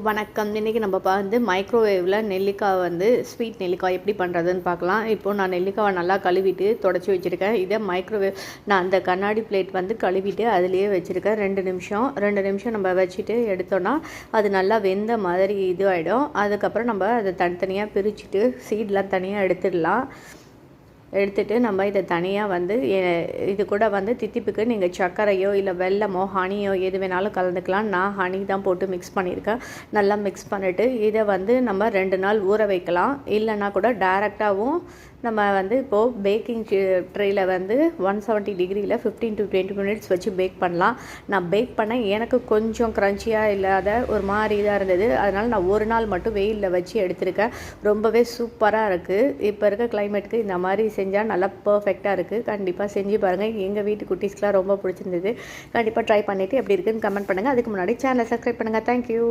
வணக்கம். இன்றைக்கி நம்ம வந்து மைக்ரோவேவில் நெல்லிக்காய் வந்து ஸ்வீட் நெல்லிக்காய் எப்படி பண்ணுறதுன்னு பார்க்கலாம். இப்போது நான் நெல்லிக்காவை நல்லா கழுவிட்டு தொடச்சி வச்சுருக்கேன். இதை மைக்ரோவேவ் நான் அந்த கண்ணாடி பிளேட் வந்து கழுவிட்டு அதிலேயே வச்சுருக்கேன். 2 நிமிஷம் நம்ம வச்சுட்டு எடுத்தோன்னா அது நல்லா வெந்த மாதிரி இது ஆகிடும். அதுக்கப்புறம் நம்ம அதை தனித்தனியாக பிரிச்சுட்டு சீட்லாம் தனியாக எடுத்துட்டு நம்ம இதை தனியாக வந்து இது கூட வந்து தித்திப்புக்கு நீங்கள் சர்க்கரையோ இல்லை வெல்லமோ ஹனியோ எது வேணாலும் கலந்துக்கலாம். நான் ஹனி தான் போட்டு மிக்ஸ் பண்ணியிருக்கேன். நல்லா மிக்ஸ் பண்ணிவிட்டு இதை வந்து நம்ம 2 நாள் ஊற வைக்கலாம். இல்லைன்னா கூட டைரெக்டாகவும் நம்ம வந்து இப்போது பேக்கிங் ட்ரேயில் வந்து 170 டிகிரியில் 15 to 20 minutes வச்சு பேக் பண்ணலாம். நான் பேக் பண்ணேன், எனக்கு கொஞ்சம் க்ரன்ச்சியாக இல்லாத ஒரு மாதிரி இதாக இருந்தது. அதனால் நான் 1 நாள் மட்டும் வெயிலில் வச்சு எடுத்திருக்கேன். ரொம்பவே சூப்பராக இருக்குது. இப்போ இருக்க கிளைமேட்டுக்கு இந்த மாதிரி செஞ்சால் நல்லா பர்ஃபெக்டாக இருக்குது. கண்டிப்பாக செஞ்சு பாருங்கள். எங்கள் வீட்டு குட்டீஸ்க்கெலாம் ரொம்ப பிடிச்சிருந்தது. கண்டிப்பாக ட்ரை பண்ணிவிட்டு எப்படி இருக்குதுன்னு கமெண்ட் பண்ணுங்கள். அதுக்கு முன்னாடி சேனலை சப்ஸ்கிரைப் பண்ணுங்கள். தேங்க்யூ.